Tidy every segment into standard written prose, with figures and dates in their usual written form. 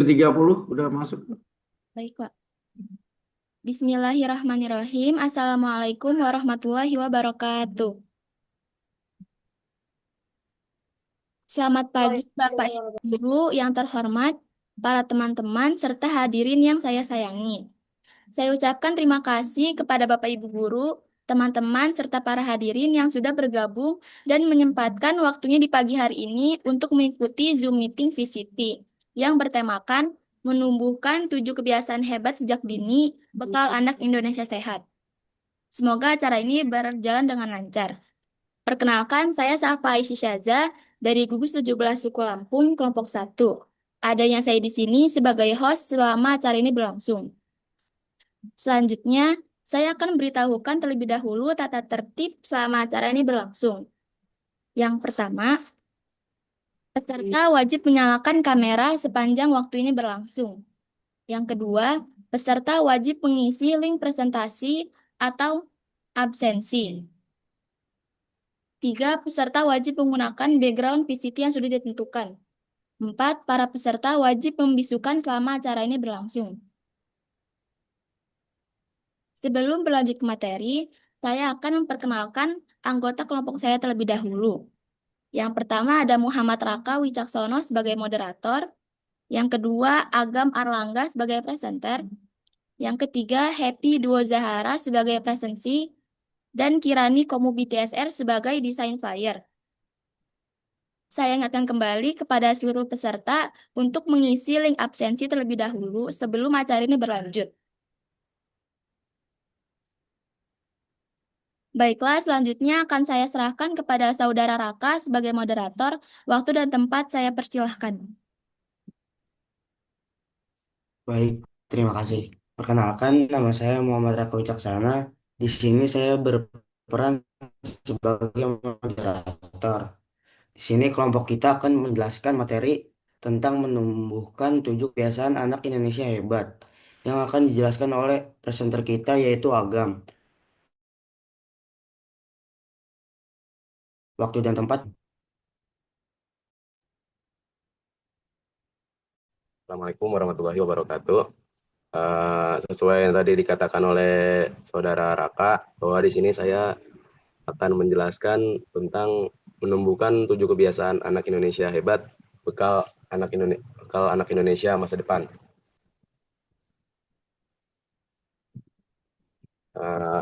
30 udah masuk. Baik, Pak. Bismillahirrahmanirrahim. Assalamualaikum warahmatullahi wabarakatuh. Selamat pagi, Bapak Ibu Guru yang terhormat, para teman-teman, serta hadirin yang saya sayangi. Saya ucapkan terima kasih kepada Bapak Ibu Guru, teman-teman, serta para hadirin yang sudah bergabung dan menyempatkan waktunya di pagi hari ini untuk mengikuti Zoom Meeting VCT yang bertemakan menumbuhkan 7 kebiasaan hebat sejak dini, bekal anak Indonesia sehat. Semoga acara ini berjalan dengan lancar. Perkenalkan, saya Safa Aisyah Syaza dari Gugus 17 Suku Lampung, kelompok 1. Adanya saya di sini sebagai host selama acara ini berlangsung. Selanjutnya, saya akan memberitahukan terlebih dahulu tata tertib selama acara ini berlangsung. Yang pertama, peserta wajib menyalakan kamera sepanjang waktu ini berlangsung. Yang kedua, peserta wajib mengisi link presentasi atau absensi. 3. Peserta wajib menggunakan background VCT yang sudah ditentukan. 4. Para peserta wajib membisukan selama acara ini berlangsung. Sebelum berlanjut ke materi, saya akan memperkenalkan anggota kelompok saya terlebih dahulu. Yang pertama ada Muhammad Raka Wicaksono sebagai moderator. Yang kedua, Agam Arlangga sebagai presenter. Yang ketiga, Happy Duo Zahara sebagai presensi. Dan Kirani Komu BTSR sebagai desain flyer. Saya ingatkan kembali kepada seluruh peserta untuk mengisi link absensi terlebih dahulu sebelum acara ini berlanjut. Baiklah, selanjutnya akan saya serahkan kepada Saudara Raka sebagai moderator. Waktu dan tempat saya persilahkan. Baik, terima kasih. Perkenalkan, nama saya Muhammad Raka Wicaksana. Di sini saya berperan sebagai moderator. Di sini kelompok kita akan menjelaskan materi tentang menumbuhkan 7 kebiasaan anak Indonesia hebat yang akan dijelaskan oleh presenter kita yaitu Agam. Waktu dan tempat. Assalamualaikum warahmatullahi wabarakatuh. Sesuai yang tadi dikatakan oleh Saudara Raka, bahwa di sini saya akan menjelaskan tentang menumbuhkan 7 kebiasaan anak Indonesia hebat, bekal anak Indonesia masa depan. Uh,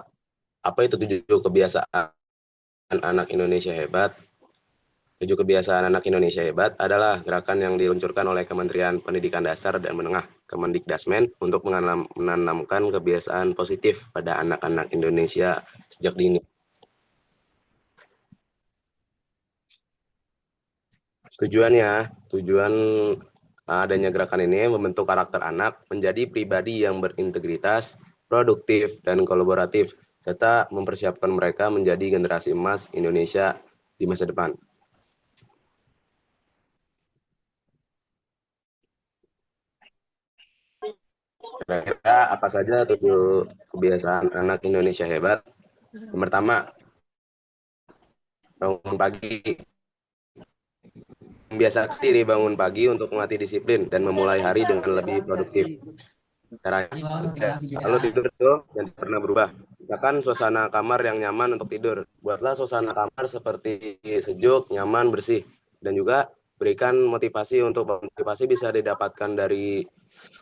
apa itu 7 kebiasaan anak Indonesia hebat? 7 kebiasaan anak Indonesia hebat adalah gerakan yang diluncurkan oleh Kementerian Pendidikan Dasar dan Menengah Kemendikdasmen untuk menanamkan kebiasaan positif pada anak-anak Indonesia sejak dini. Tujuan adanya gerakan ini membentuk karakter anak menjadi pribadi yang berintegritas, produktif, dan kolaboratif, serta mempersiapkan mereka menjadi generasi emas Indonesia di masa depan. Kira-kira apa saja 7 kebiasaan anak Indonesia hebat? Yang pertama, bangun pagi. Membiasakan diri bangun pagi untuk melatih disiplin dan memulai hari dengan lebih produktif. Caranya, kalau tidur itu yang pernah berubah. Misalkan suasana kamar yang nyaman untuk tidur. Buatlah suasana kamar seperti sejuk, nyaman, bersih. Dan juga berikan motivasi motivasi bisa didapatkan dari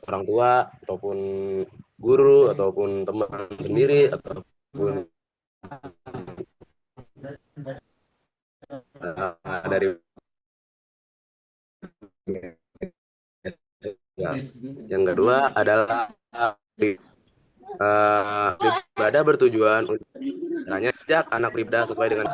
orang tua, ataupun guru, ataupun teman sendiri, ataupun dari ya. Yang kedua adalah beribadah bertujuan untuk caranya ajak anak beribadah sesuai dengan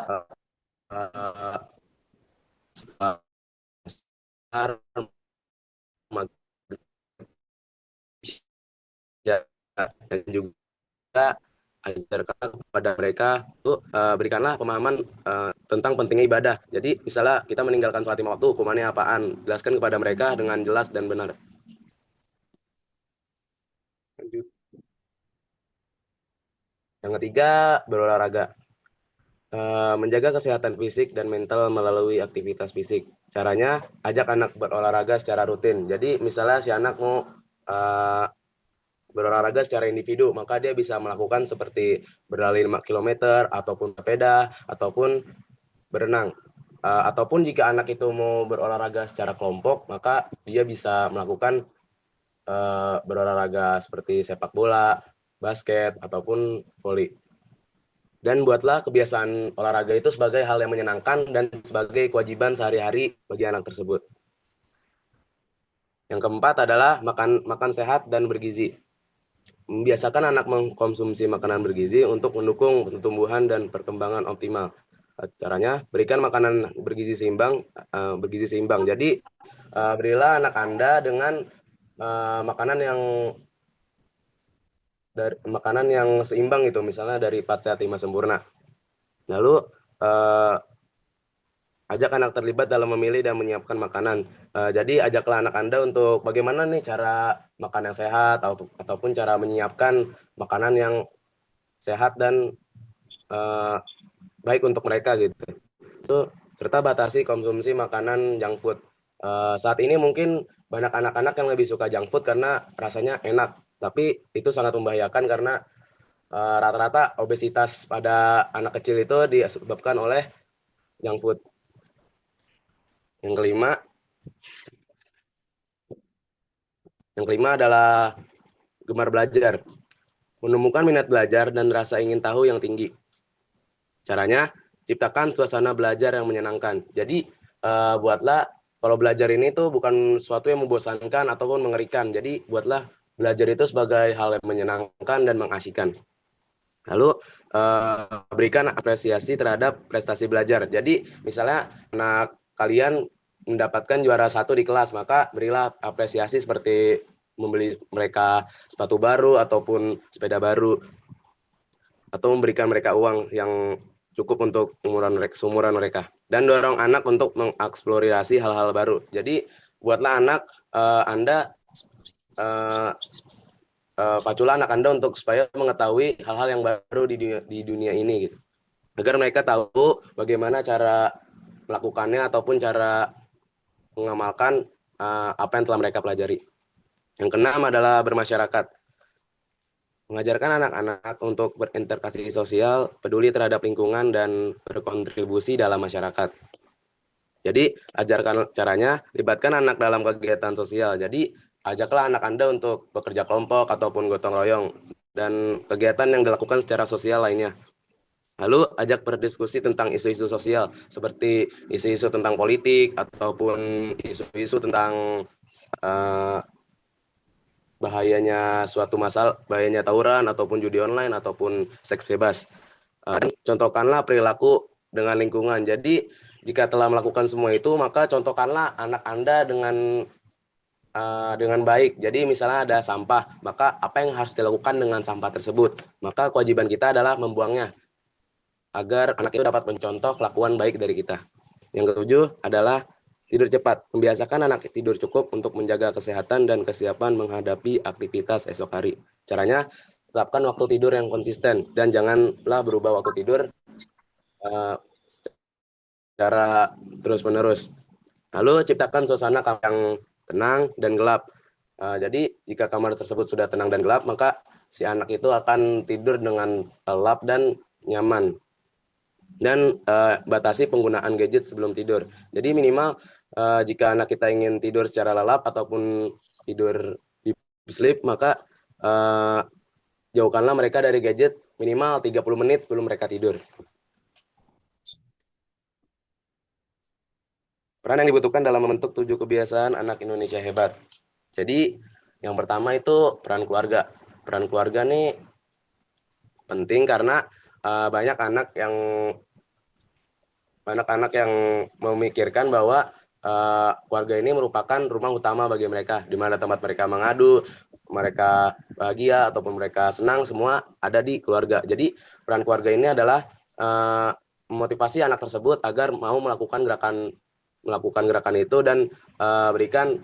dan juga ajarkan kepada mereka tuh berikanlah pemahaman tentang pentingnya ibadah. Jadi misalnya kita meninggalkan sholat 5 waktu, hukumannya apaan? Jelaskan kepada mereka dengan jelas dan benar. Lanjut. Yang ketiga, berolahraga. menjaga kesehatan fisik dan mental melalui aktivitas fisik. Caranya, ajak anak berolahraga secara rutin. Jadi misalnya si anak mau berolahraga secara individu, maka dia bisa melakukan seperti berlari 5 km, ataupun sepeda, ataupun berenang. Ataupun jika anak itu mau berolahraga secara kelompok, maka dia bisa melakukan berolahraga seperti sepak bola, basket, ataupun voli. Dan buatlah kebiasaan olahraga itu sebagai hal yang menyenangkan dan sebagai kewajiban sehari-hari bagi anak tersebut. Yang keempat adalah makan sehat dan bergizi. Membiasakan anak mengkonsumsi makanan bergizi untuk mendukung pertumbuhan dan perkembangan optimal. Caranya, berikan makanan bergizi seimbang. Jadi, berilah anak Anda dengan makanan yang seimbang itu, misalnya dari 4 sehat 5 sempurna. Lalu ajak anak terlibat dalam memilih dan menyiapkan makanan. Jadi ajaklah anak Anda untuk bagaimana nih cara makan yang sehat ataupun cara menyiapkan makanan yang sehat dan baik untuk mereka gitu. Serta batasi konsumsi makanan junk food. Saat ini mungkin banyak anak-anak yang lebih suka junk food karena rasanya enak, tapi itu sangat membahayakan karena rata-rata obesitas pada anak kecil itu disebabkan oleh junk food. Yang kelima adalah gemar belajar. Menemukan minat belajar dan rasa ingin tahu yang tinggi. Caranya, ciptakan suasana belajar yang menyenangkan. Jadi, buatlah, kalau belajar ini tuh bukan sesuatu yang membosankan ataupun mengerikan. Jadi, buatlah belajar itu sebagai hal yang menyenangkan dan mengasihkan. Lalu, berikan apresiasi terhadap prestasi belajar. Jadi, misalnya anak kalian mendapatkan juara 1 di kelas, maka berilah apresiasi seperti membeli mereka sepatu baru ataupun sepeda baru, atau memberikan mereka uang yang cukup untuk seumuran mereka. Dan dorong anak untuk mengeksplorasi hal-hal baru. Jadi buatlah anak Anda, paculah anak Anda untuk supaya mengetahui hal-hal yang baru di dunia ini gitu. Agar mereka tahu bagaimana cara melakukannya ataupun cara mengamalkan apa yang telah mereka pelajari. Yang keenam adalah bermasyarakat. Mengajarkan anak-anak untuk berinteraksi sosial, peduli terhadap lingkungan, dan berkontribusi dalam masyarakat. Jadi, ajarkan caranya, libatkan anak dalam kegiatan sosial. Jadi, ajaklah anak Anda untuk bekerja kelompok ataupun gotong royong, dan kegiatan yang dilakukan secara sosial lainnya. Lalu, ajak berdiskusi tentang isu-isu sosial, seperti isu-isu tentang politik, ataupun isu-isu tentang bahayanya tawuran ataupun judi online ataupun seks bebas. Dan contohkanlah perilaku dengan lingkungan. Jadi jika telah melakukan semua itu, maka contohkanlah anak Anda dengan baik. Jadi misalnya ada sampah, maka apa yang harus dilakukan dengan sampah tersebut? Maka kewajiban kita adalah membuangnya agar anak itu dapat mencontoh kelakuan baik dari kita. Yang ketujuh adalah tidur cepat. Membiasakan anak tidur cukup untuk menjaga kesehatan dan kesiapan menghadapi aktivitas esok hari. Caranya, tetapkan waktu tidur yang konsisten dan janganlah berubah waktu tidur secara terus-menerus. Lalu, ciptakan suasana yang tenang dan gelap. Jadi, jika kamar tersebut sudah tenang dan gelap, maka si anak itu akan tidur dengan lelap dan nyaman. Dan batasi penggunaan gadget sebelum tidur. Jadi minimal jika anak kita ingin tidur secara lelap ataupun tidur deep sleep, maka jauhkanlah mereka dari gadget minimal 30 menit sebelum mereka tidur. Peran yang dibutuhkan dalam membentuk 7 kebiasaan anak Indonesia hebat. Jadi yang pertama itu peran keluarga. Peran keluarga nih penting karena banyak anak yang memikirkan bahwa keluarga ini merupakan rumah utama bagi mereka, di mana tempat mereka mengadu, mereka bahagia ataupun mereka senang, semua ada di keluarga. Jadi peran keluarga ini adalah memotivasi anak tersebut agar mau melakukan gerakan itu dan berikan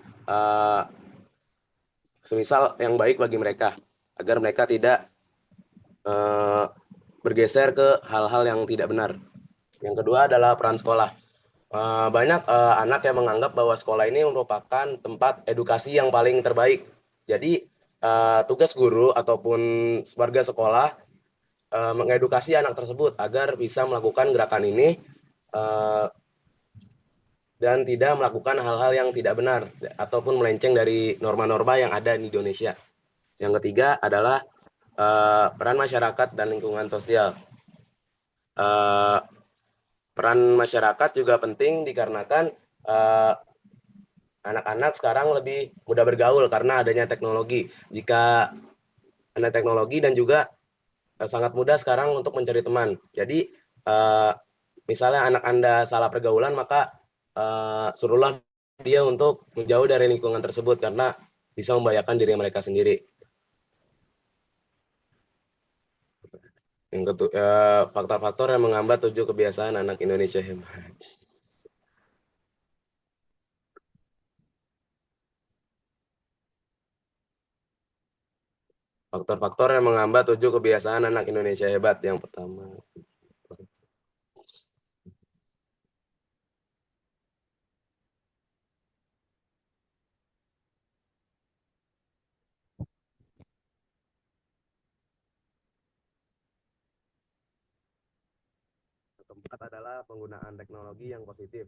semisal yang baik bagi mereka, agar mereka tidak bergeser ke hal-hal yang tidak benar. Yang kedua adalah peran sekolah. Banyak anak yang menganggap bahwa sekolah ini merupakan tempat edukasi yang paling terbaik. Jadi tugas guru ataupun warga sekolah mengedukasi anak tersebut agar bisa melakukan gerakan ini uh, dan tidak melakukan hal-hal yang tidak benar ataupun melenceng dari norma-norma yang ada di Indonesia. Yang ketiga adalah peran masyarakat dan lingkungan sosial. Peran masyarakat juga penting dikarenakan anak-anak sekarang lebih mudah bergaul karena adanya teknologi. Jika ada teknologi dan juga sangat mudah sekarang untuk mencari teman. Jadi misalnya anak Anda salah pergaulan, maka suruhlah dia untuk menjauh dari lingkungan tersebut karena bisa membahayakan diri mereka sendiri. Yang faktor-faktor yang menghambat 7 kebiasaan anak Indonesia hebat. Faktor-faktor yang menghambat 7 kebiasaan anak Indonesia hebat. Yang pertama, keempat adalah penggunaan teknologi yang positif.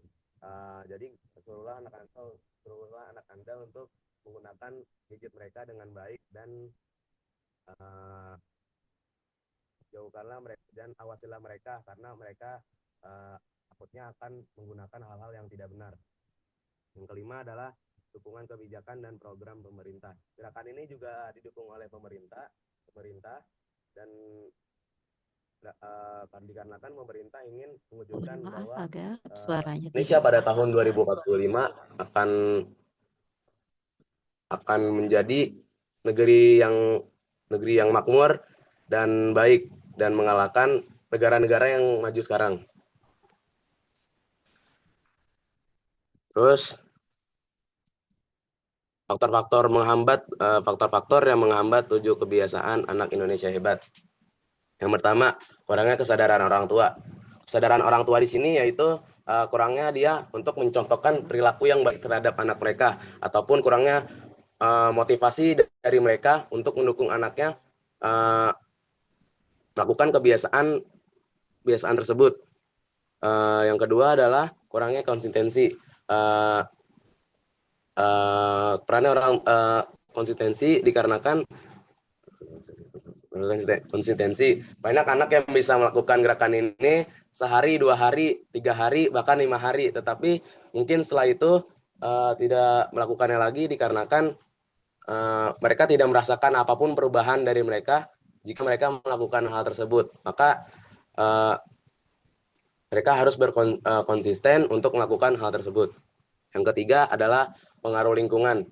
Jadi suruhlah anak Anda untuk menggunakan gadget mereka dengan baik dan jauhkanlah mereka dan awasilah mereka karena mereka takutnya akan menggunakan hal-hal yang tidak benar. Yang kelima adalah dukungan kebijakan dan program pemerintah. Gerakan ini juga didukung oleh pemerintah dan dikarenakan pemerintah ingin mewujudkan bahwa Indonesia pada tahun 2045 akan menjadi negeri yang makmur dan baik dan mengalahkan negara-negara yang maju sekarang. Terus faktor-faktor yang menghambat 7 kebiasaan anak Indonesia hebat. Yang pertama, kurangnya kesadaran orang tua. Kesadaran orang tua di sini yaitu kurangnya dia untuk mencontohkan perilaku yang baik terhadap anak mereka ataupun kurangnya motivasi dari mereka untuk mendukung anaknya melakukan kebiasaan tersebut. Yang kedua adalah kurangnya konsistensi. Perannya orang konsistensi dikarenakan konsistensi. Banyak anak yang bisa melakukan gerakan ini sehari, 2 hari, 3 hari, bahkan 5 hari. Tetapi mungkin setelah itu tidak melakukannya lagi dikarenakan mereka tidak merasakan apapun perubahan dari mereka jika mereka melakukan hal tersebut. Maka mereka harus berkonsisten untuk melakukan hal tersebut. Yang ketiga adalah pengaruh lingkungan.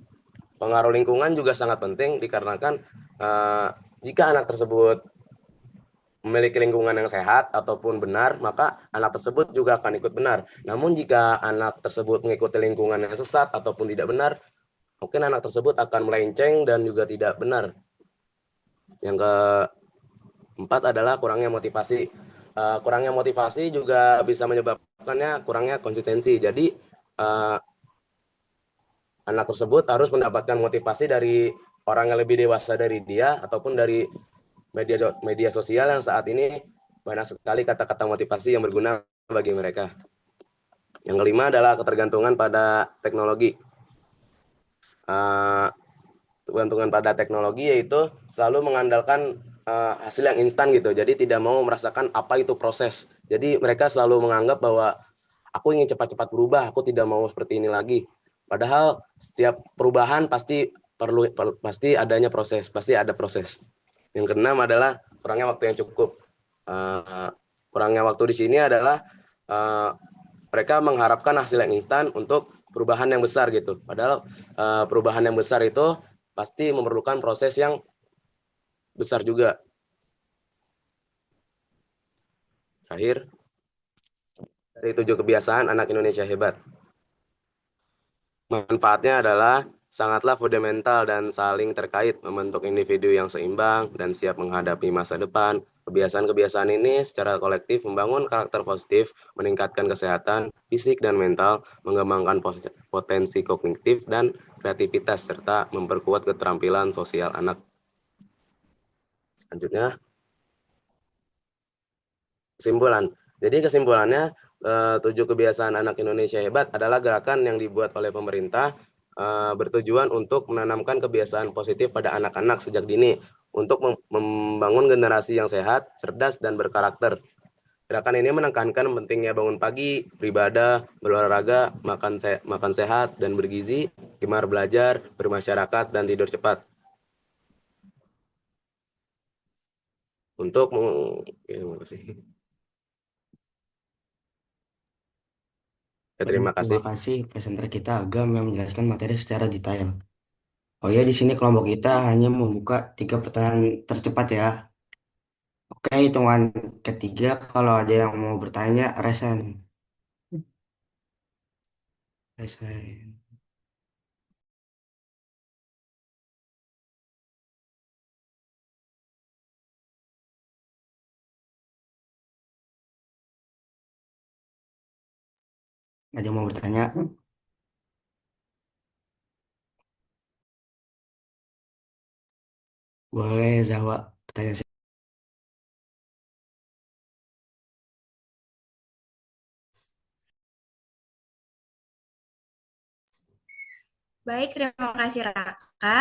Pengaruh lingkungan juga sangat penting dikarenakan jika anak tersebut memiliki lingkungan yang sehat ataupun benar, maka anak tersebut juga akan ikut benar. Namun jika anak tersebut mengikuti lingkungan yang sesat ataupun tidak benar, mungkin anak tersebut akan melenceng dan juga tidak benar. Yang keempat adalah kurangnya motivasi. Kurangnya motivasi juga bisa menyebabkannya kurangnya konsistensi. Jadi anak tersebut harus mendapatkan motivasi dari orang yang lebih dewasa dari dia ataupun dari media sosial yang saat ini banyak sekali kata-kata motivasi yang berguna bagi mereka. Yang kelima adalah ketergantungan pada teknologi. Ketergantungan pada teknologi yaitu selalu mengandalkan hasil yang instan gitu. Jadi tidak mau merasakan apa itu proses. Jadi mereka selalu menganggap bahwa aku ingin cepat-cepat berubah, aku tidak mau seperti ini lagi. Padahal setiap perubahan pasti adanya proses, pasti ada proses. Yang keenam adalah kurangnya waktu yang cukup. Kurangnya waktu di sini adalah mereka mengharapkan hasil yang instan untuk perubahan yang besar gitu. Padahal perubahan yang besar itu pasti memerlukan proses yang besar juga. Terakhir, dari 7 kebiasaan anak Indonesia hebat. Manfaatnya adalah sangatlah fundamental dan saling terkait, membentuk individu yang seimbang dan siap menghadapi masa depan, Kebiasaan-kebiasaan ini secara kolektif membangun karakter positif, meningkatkan kesehatan fisik dan mental, mengembangkan potensi kognitif dan kreativitas, serta memperkuat keterampilan sosial anak. Selanjutnya, kesimpulan. Jadi kesimpulannya, 7 kebiasaan anak Indonesia hebat adalah gerakan yang dibuat oleh pemerintah bertujuan untuk menanamkan kebiasaan positif pada anak-anak sejak dini untuk membangun generasi yang sehat, cerdas, dan berkarakter. Gerakan ini menekankan pentingnya bangun pagi, beribadah, berolahraga, makan sehat dan bergizi, gemar belajar, bermasyarakat, dan tidur cepat. Untuk ya, terima kasih. Ya, Baik, terima terima kasih. kasih presenter kita Agam yang menjelaskan materi secara detail. Oh ya, di sini kelompok kita hanya membuka 3 pertanyaan tercepat ya. Oke, hitungan ketiga kalau ada yang mau bertanya, resen. Resen. Ada yang mau bertanya? Boleh, Zawa. Pertanyaan saya. Baik, terima kasih Raka.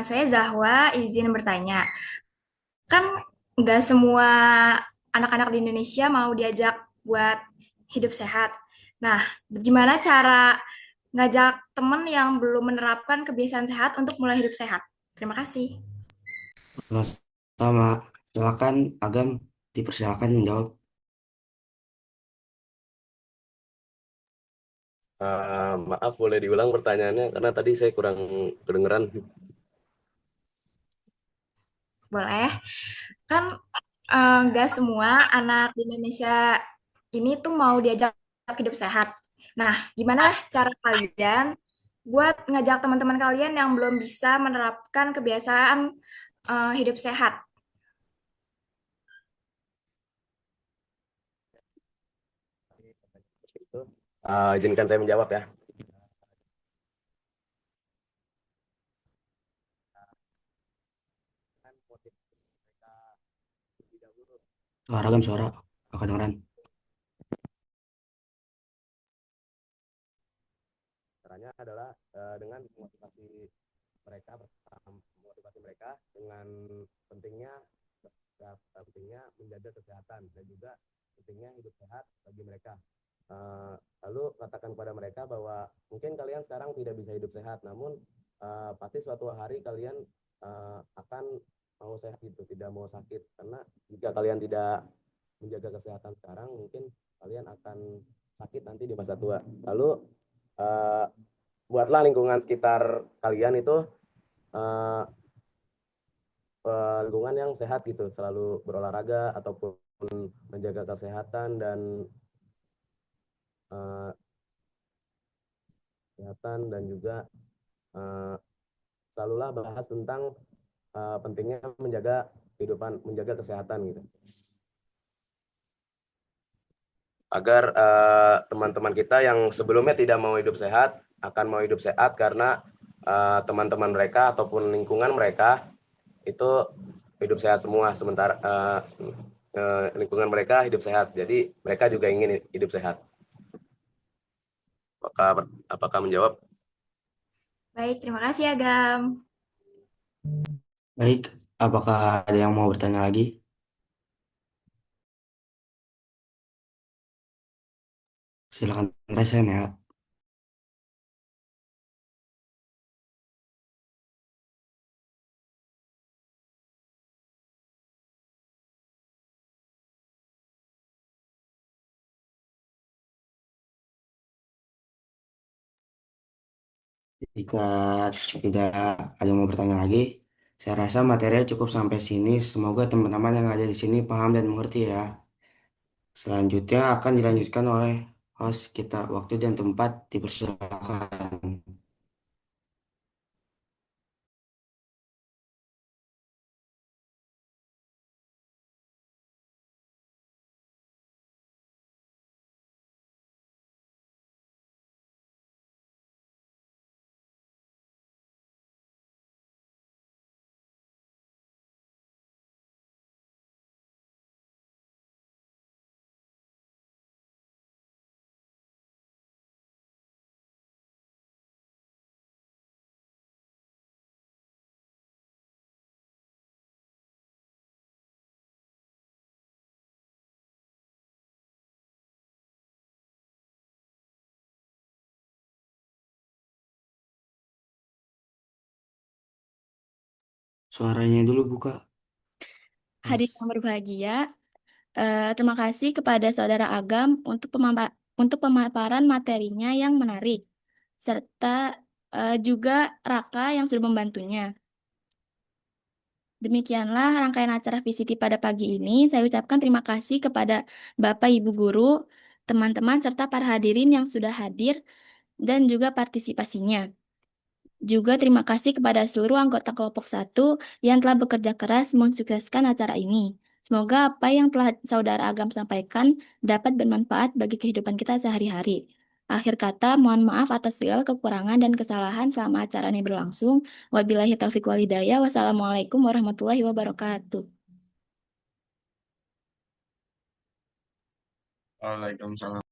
Saya Zahwa, izin bertanya. Kan nggak semua anak-anak di Indonesia mau diajak buat hidup sehat. Nah, gimana cara ngajak temen yang belum menerapkan kebiasaan sehat untuk mulai hidup sehat? Terima kasih. Sama. Silakan, Agam. Dipersilakan menjawab. Maaf, boleh diulang pertanyaannya karena tadi saya kurang kedengeran. Boleh. Kan nggak semua anak di Indonesia ini tuh mau diajak hidup sehat. Nah, gimana cara kalian buat ngajak teman-teman kalian yang belum bisa menerapkan kebiasaan hidup sehat? Izinkan saya menjawab ya. Suara, Agam, suara. Gak kedengeran. Caranya adalah dengan memotivasi mereka dengan pentingnya menjaga kesehatan dan juga pentingnya hidup sehat bagi mereka. Lalu katakan kepada mereka bahwa mungkin kalian sekarang tidak bisa hidup sehat, namun pasti suatu hari kalian akan mau sehat gitu, tidak mau sakit. Karena jika kalian tidak menjaga kesehatan sekarang, mungkin kalian akan sakit nanti di masa tua. Lalu uh, buatlah lingkungan sekitar kalian itu uh, lingkungan yang sehat gitu, selalu berolahraga ataupun menjaga kesehatan dan uh, juga selalulah bahas tentang pentingnya menjaga kesehatan gitu. Agar teman-teman kita yang sebelumnya tidak mau hidup sehat akan mau hidup sehat karena teman-teman mereka ataupun lingkungan mereka itu hidup sehat semua, sementara lingkungan mereka hidup sehat, jadi mereka juga ingin hidup sehat. Apakah menjawab? Baik, terima kasih Agam. Baik, apakah ada yang mau bertanya lagi? Silakan resen ya. Jika tidak ada yang mau bertanya lagi, saya rasa materinya cukup sampai sini. Semoga teman-teman yang ada di sini paham dan mengerti ya. Selanjutnya akan dilanjutkan oleh host kita. Waktu dan tempat dipersilakan. suaranya dulu buka, Mas. Hadirin yang berbahagia, terima kasih kepada Saudara Agam untuk pemaparan materinya yang menarik, serta juga Raka yang sudah membantunya. Demikianlah rangkaian acara VCT pada pagi ini. Saya ucapkan terima kasih kepada Bapak, Ibu Guru, teman-teman, serta para hadirin yang sudah hadir dan juga partisipasinya. Juga terima kasih kepada seluruh anggota kelompok 1 yang telah bekerja keras mensukseskan acara ini. Semoga apa yang telah Saudara Agam sampaikan dapat bermanfaat bagi kehidupan kita sehari-hari. Akhir kata, mohon maaf atas segala kekurangan dan kesalahan selama acara ini berlangsung. Wabillahi taufiq wal hidayah. Wassalamualaikum warahmatullahi wabarakatuh. Waalaikumsalam.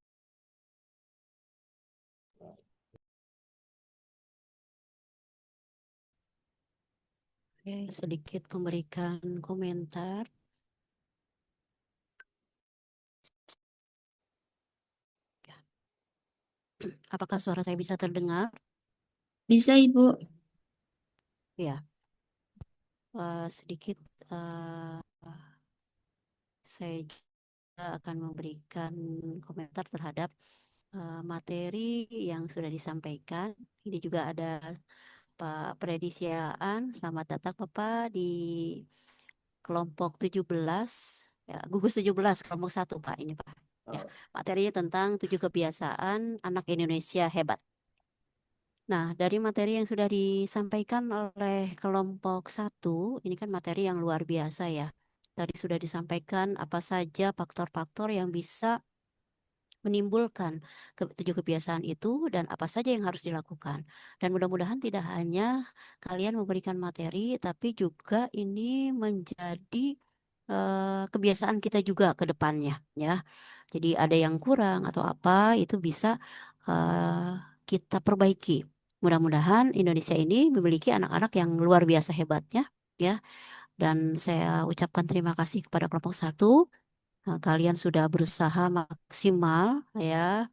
Oke, sedikit memberikan komentar. Ya. Apakah suara saya bisa terdengar? Bisa, Ibu. Ya, sedikit saya juga akan memberikan komentar terhadap materi yang sudah disampaikan. Ini juga ada Pak Predisiaan. Selamat datang Bapak di kelompok 17, ya, gugus 17 kelompok 1 Pak ini Pak. Ya, materinya tentang 7 kebiasaan anak Indonesia hebat. Nah, dari materi yang sudah disampaikan oleh kelompok 1, ini kan materi yang luar biasa ya. Tadi sudah disampaikan apa saja faktor-faktor yang bisa menimbulkan 7 kebiasaan itu dan apa saja yang harus dilakukan. Dan mudah-mudahan tidak hanya kalian memberikan materi, tapi juga ini menjadi kebiasaan kita juga ke depannya ya. Jadi ada yang kurang atau apa itu bisa kita perbaiki. Mudah-mudahan Indonesia ini memiliki anak-anak yang luar biasa hebatnya ya. Dan saya ucapkan terima kasih kepada kelompok 1. Kalian sudah berusaha maksimal ya.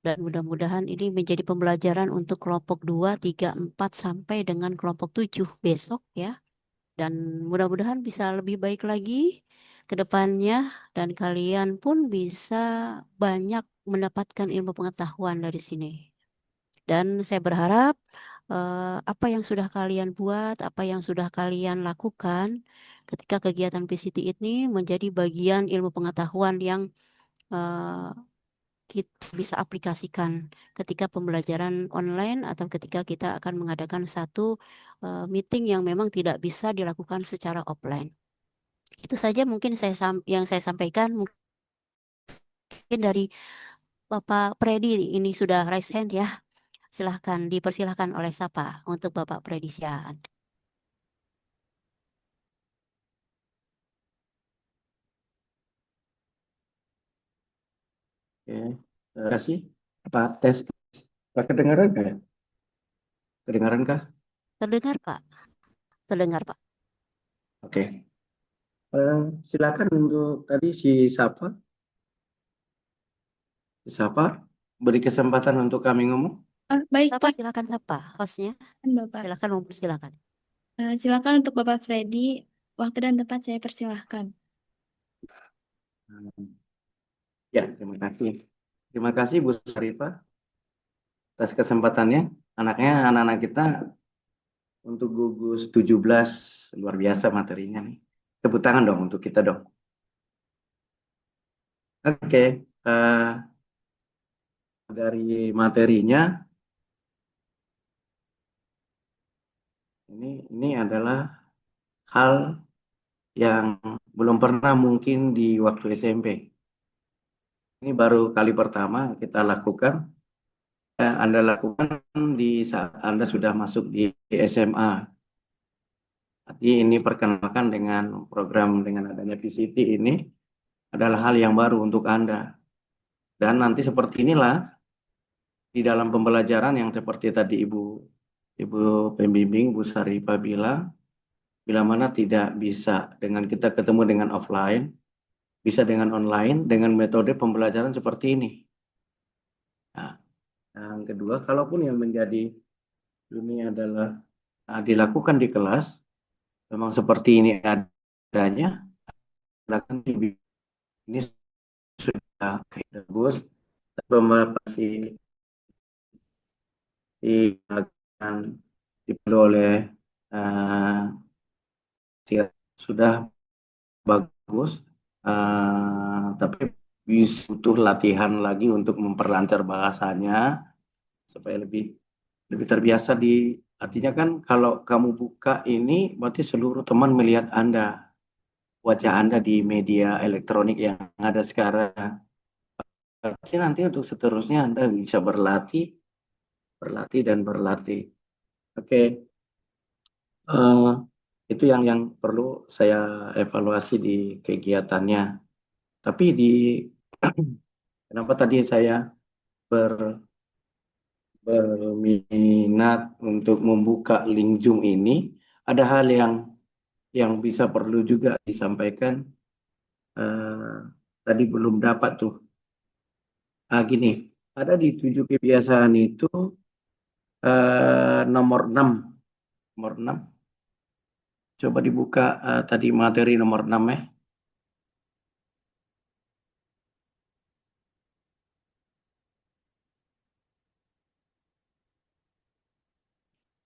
Dan mudah-mudahan ini menjadi pembelajaran untuk kelompok 2, 3, 4 sampai dengan kelompok 7 besok ya. Dan mudah-mudahan bisa lebih baik lagi ke depannya dan kalian pun bisa banyak mendapatkan ilmu pengetahuan dari sini. Dan saya berharap apa yang sudah kalian buat, apa yang sudah kalian lakukan ketika kegiatan PCT ini menjadi bagian ilmu pengetahuan yang eh, kita bisa aplikasikan ketika pembelajaran online atau ketika kita akan mengadakan satu meeting yang memang tidak bisa dilakukan secara offline. Itu saja mungkin yang saya sampaikan. Mungkin dari Bapak Predi ini sudah raise hand ya. Silahkan dipersilahkan oleh Sapa untuk Bapak Predi Siaan. Oke, terima kasih. Pak tes, Pak kedengaran nggak ya? Kedengaran kah? Terdengar Pak? Terdengar Pak. Oke. Silakan untuk tadi Sapa beri kesempatan untuk kami ngomong. Baik, Sapa Pak. silakan Sapa, hostnya. Bapak. Silakan mempersilahkan. Silakan untuk Bapak Freddy. Waktu dan tempat saya persilahkan. Ya, terima kasih. Terima kasih Bu Sarifah atas kesempatannya. Anak-anak kita untuk gugus 17 luar biasa materinya nih. Tepuk tangan dong untuk kita dong. Oke, dari materinya ini adalah hal yang belum pernah mungkin di waktu SMP. Ini baru kali pertama kita lakukan. Anda lakukan di saat Anda sudah masuk di SMA. Jadi ini perkenalkan dengan program dengan adanya PCT ini adalah hal yang baru untuk Anda. Dan nanti seperti inilah di dalam pembelajaran yang seperti tadi Ibu pembimbing Bu Sarifah bilang, bila mana tidak bisa dengan kita ketemu dengan offline, bisa dengan online, dengan metode pembelajaran seperti ini. Nah, yang kedua, kalaupun yang menjadi ini adalah dilakukan di kelas, memang seperti ini adanya, silakan ini sudah bagus. Beberapa akan diperlu oleh sudah bagus, tapi butuh latihan lagi untuk memperlancar bahasanya supaya lebih terbiasa artinya kan kalau kamu buka ini berarti seluruh teman melihat wajah Anda di media elektronik yang ada sekarang. Berarti nanti untuk seterusnya Anda bisa berlatih dan berlatih. Oke. Itu yang perlu saya evaluasi di kegiatannya. Tapi kenapa tadi saya berminat untuk membuka link Zoom ini, ada hal yang bisa perlu juga disampaikan. Tadi belum dapat tuh. Gini, ada di 7 kebiasaan itu nomor 6. Nomor 6. Coba dibuka tadi materi nomor 6 ya.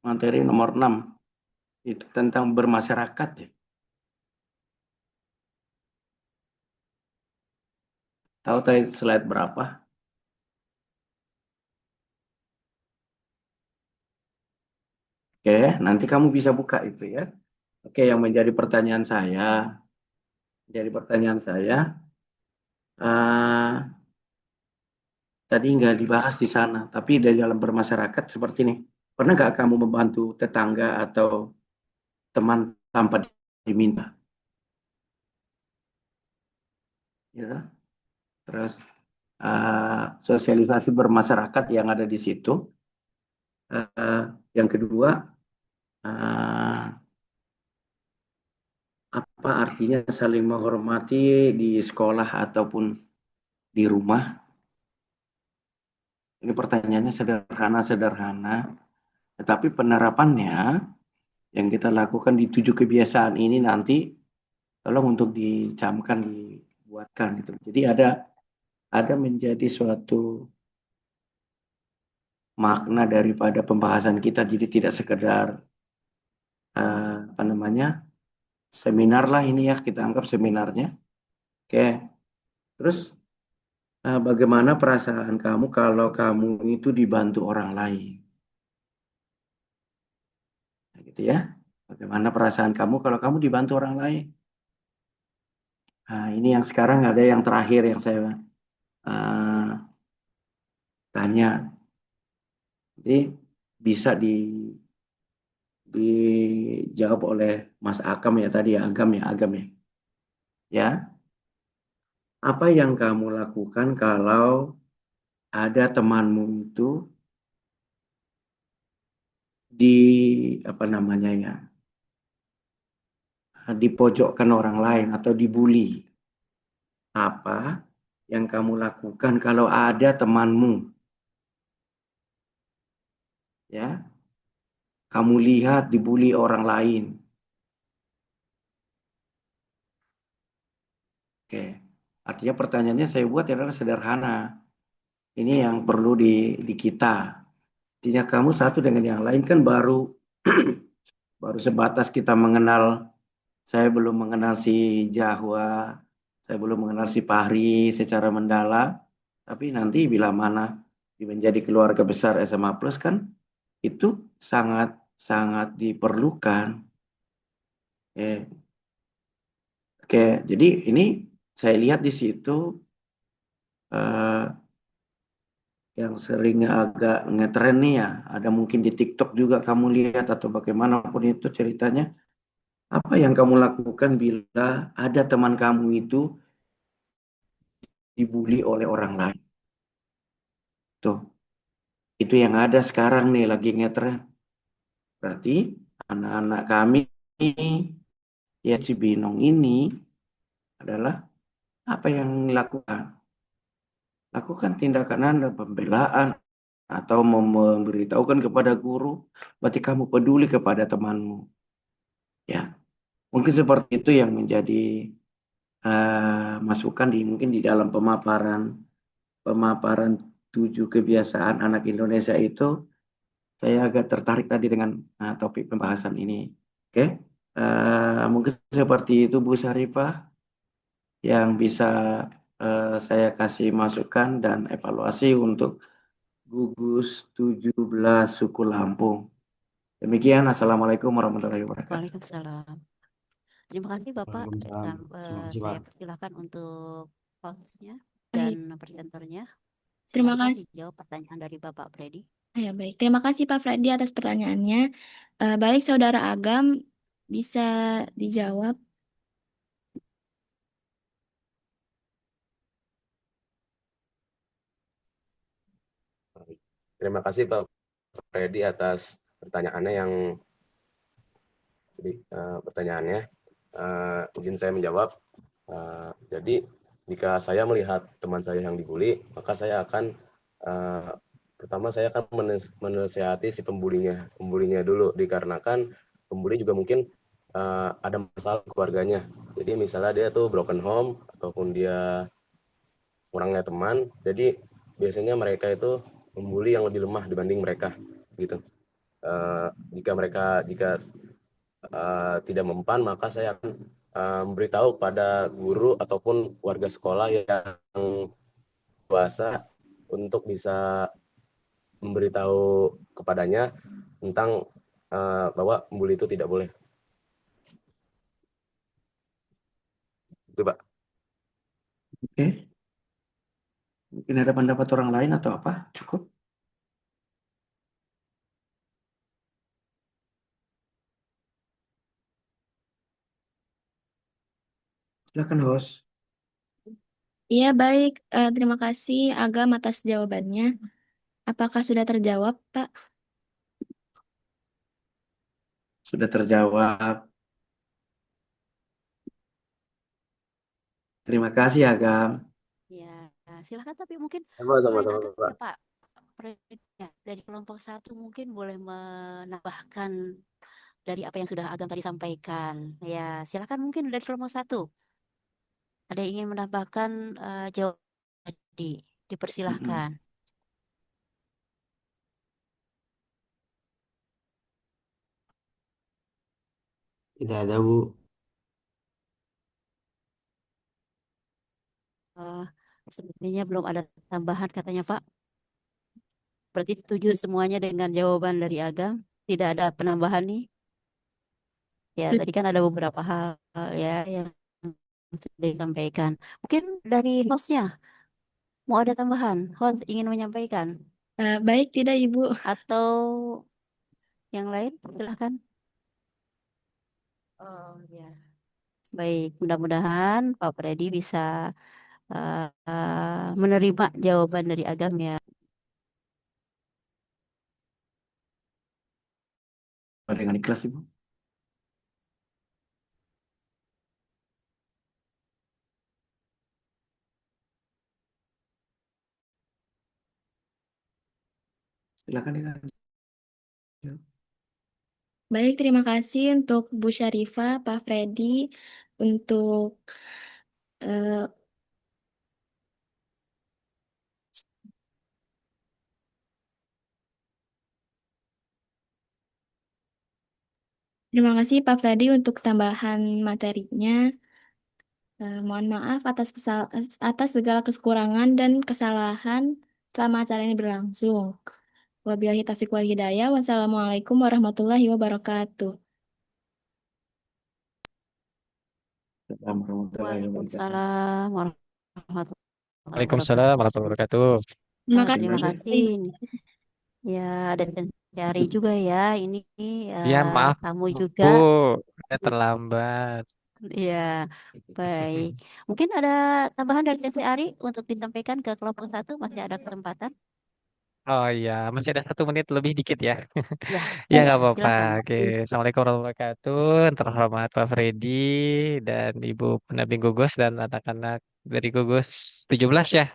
Materi nomor 6 itu tentang bermasyarakat ya. Tahu tadi slide berapa? Oke, nanti kamu bisa buka itu ya. Oke, yang menjadi pertanyaan saya, tadi nggak dibahas di sana, tapi dari dalam bermasyarakat seperti ini. Pernah nggak kamu membantu tetangga atau teman tanpa diminta? Ya, terus sosialisasi bermasyarakat yang ada di situ. Yang kedua, apa artinya saling menghormati di sekolah ataupun di rumah? Ini pertanyaannya sederhana, tetapi penerapannya yang kita lakukan di 7 kebiasaan ini nanti tolong untuk dicamkan, dibuatkan gitu. Jadi ada menjadi suatu makna daripada pembahasan kita, jadi tidak sekedar seminar lah ini ya, kita anggap seminarnya. Oke. Terus bagaimana perasaan kamu kalau kamu itu dibantu orang lain? Nah, gitu ya. Bagaimana perasaan kamu kalau kamu dibantu orang lain? Nah, ini yang sekarang ada yang terakhir yang saya tanya. Jadi bisa dijawab oleh Mas Akam ya tadi ya, Agam ya. Ya. Apa yang kamu lakukan kalau ada temanmu itu dipojokkan orang lain atau dibully? Apa yang kamu lakukan kalau ada temanmu, ya, kamu lihat dibully orang lain? Oke, artinya pertanyaannya saya buat adalah sederhana. Ini yang perlu di kita. Artinya kamu satu dengan yang lain kan baru baru sebatas kita mengenal. Saya belum mengenal si Jahwa, saya belum mengenal si Fahri secara mendalam. Tapi nanti bila mana menjadi keluarga besar SMA Plus kan itu sangat sangat diperlukan. Oke, jadi ini saya lihat di situ yang sering agak ngetren nih ya, ada mungkin di TikTok juga kamu lihat atau bagaimanapun itu ceritanya. Apa yang kamu lakukan bila ada teman kamu itu dibully oleh orang lain? Tuh, itu yang ada sekarang nih lagi ngetren. Berarti anak-anak kami ya Cibinong ini adalah apa yang dilakukan? Lakukan tindakan Anda, pembelaan atau memberitahukan kepada guru, berarti kamu peduli kepada temanmu. Ya, Mungkin seperti itu yang menjadi masukan mungkin di dalam pemaparan pemaparan 7 kebiasaan anak Indonesia itu. Saya agak tertarik tadi dengan topik pembahasan ini. Oke, mungkin seperti itu Bu Syarifah yang bisa saya kasih masukan dan evaluasi untuk gugus 17 suku Lampung. Demikian, Assalamualaikum warahmatullahi wabarakatuh. Waalaikumsalam. Terima kasih Bapak. Waalaikumsalam. Terima kasih, Saya Pak. persilahkan untuk hostnya Baik, dan presenternya. terima Silahkan kasih. dijawab pertanyaan dari Bapak Freddy. Ya, baik. Terima kasih Pak Freddy atas pertanyaannya. Baik, Saudara Agam, bisa dijawab. Terima kasih Pak Freddy atas pertanyaannya pertanyaannya. Izin saya menjawab. Jadi jika saya melihat teman saya yang dibully, maka saya akan pertama saya akan menasihati si pembulinya dulu, dikarenakan pembuli juga mungkin ada masalah keluarganya. Jadi misalnya dia tuh broken home ataupun dia kurangnya teman, jadi biasanya mereka itu membuli yang lebih lemah dibanding mereka gitu. Jika tidak mempan, maka saya akan memberitahu pada guru ataupun warga sekolah yang dewasa untuk bisa memberitahu kepadanya tentang bahwa membuli itu tidak boleh. Itu Pak. Oke, mungkin ada pendapat orang lain atau apa? Cukup. Silakan host. Iya, baik. Terima kasih Agam atas jawabannya. Apakah sudah terjawab, Pak? Sudah terjawab. Terima kasih Agam. Ya, silakan tapi mungkin Sama-sama selain Agam Pak. ya Pak Freddy, ya, dari kelompok 1 mungkin boleh menambahkan dari apa yang sudah Agam tadi sampaikan. Ya, silakan mungkin dari kelompok 1. Ada yang ingin menambahkan jawaban tadi, dipersilahkan. Tidak ada, Bu. Sepertinya belum ada tambahan katanya Pak. Berarti setuju semuanya dengan jawaban dari Agam? Tidak ada penambahan nih? Ya, tadi kan ada beberapa hal ya yang sudah disampaikan. Mungkin dari hostnya mau ada tambahan? Host ingin menyampaikan Baik, tidak Ibu. atau yang lain? Silahkan. Oh ya. Baik, mudah-mudahan Pak Freddy bisa menerima jawaban dari Agam ya. Dengan ikhlas Ibu. Silakan dilanjut. Baik, terima kasih untuk Bu Syarifah, Pak Freddy, untuk eh, terima kasih Pak Freddy untuk tambahan materinya. Mohon maaf atas segala kekurangan dan kesalahan selama acara ini berlangsung. Wabillahi taufiq wal hidayah. Wassalamualaikum warahmatullahi wabarakatuh. Assalamualaikum warahmatullahi wabarakatuh. Waalaikumsalam warahmatullahi Waalaikumsalam wabarakatuh. warahmatullahi wabarakatuh. Terima kasih. Terima Lanjut. kasih. Ya, ada Cari juga ya. Ini Ya, maaf tamu juga. Bu, saya terlambat. Ya, baik. Mungkin ada tambahan dari Sensei Ari untuk disampaikan ke kelompok 1. Masih ada kesempatan? Oh iya, masih ada 1 menit lebih dikit ya. Ya, Ya ya, nggak apa-apa. silakan. Oke, Assalamualaikum warahmatullahi wabarakatuh. Yang terhormat Pak Freddy dan Ibu pendamping gugus dan anak-anak dari gugus 17 ya.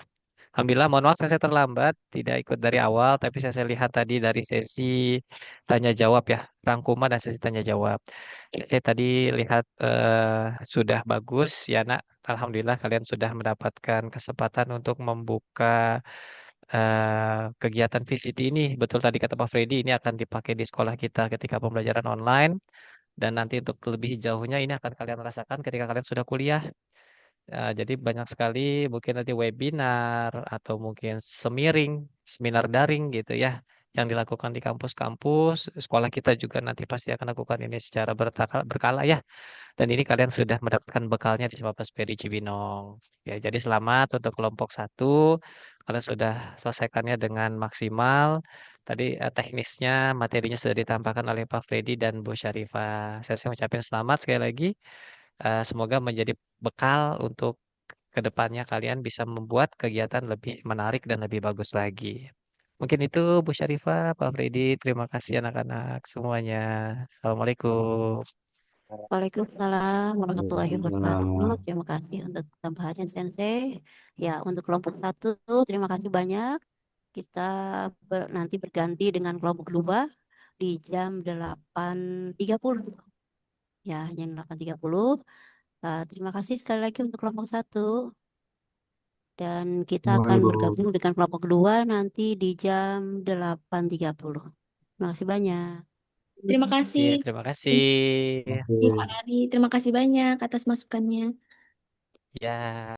Alhamdulillah, mohon maaf saya terlambat, tidak ikut dari awal, tapi saya lihat tadi dari sesi tanya jawab ya, rangkuman dan sesi tanya jawab. Saya tadi lihat sudah bagus ya nak. Alhamdulillah kalian sudah mendapatkan kesempatan untuk membuka kegiatan VCT ini. Betul tadi kata Pak Freddy, ini akan dipakai di sekolah kita ketika pembelajaran online. Dan nanti untuk lebih jauhnya ini akan kalian rasakan ketika kalian sudah kuliah. Jadi banyak sekali mungkin nanti webinar atau mungkin seminar daring gitu ya yang dilakukan di kampus-kampus. Sekolah kita juga nanti pasti akan lakukan ini secara berkala ya. Dan ini kalian sudah mendapatkan bekalnya di Mabes Peri Cibinong. Ya, jadi selamat untuk kelompok satu. Kalian sudah selesaikannya dengan maksimal. Tadi teknisnya, materinya sudah ditampilkan oleh Pak Freddy dan Bu Syarifah. Saya ucapin selamat sekali lagi. Semoga menjadi bekal untuk kedepannya kalian bisa membuat kegiatan lebih menarik dan lebih bagus lagi. Mungkin itu Bu Syarifah, Pak Freddy. Terima kasih anak-anak semuanya. Assalamualaikum. Waalaikumsalam warahmatullahi wabarakatuh. Waalaikumsalam. Terima kasih untuk tambahannya Sensei. Ya, untuk kelompok satu, terima kasih banyak. Kita nanti berganti dengan kelompok dua di jam 8.30. Ya, jam 8.30. Terima kasih sekali lagi untuk kelompok satu. Dan kita Terima akan kasih, Bu. bergabung dengan kelompok kedua nanti di jam 8.30. Terima kasih banyak. Terima kasih. Iya, terima kasih. Pak Ari, terima kasih banyak atas masukannya. Ya.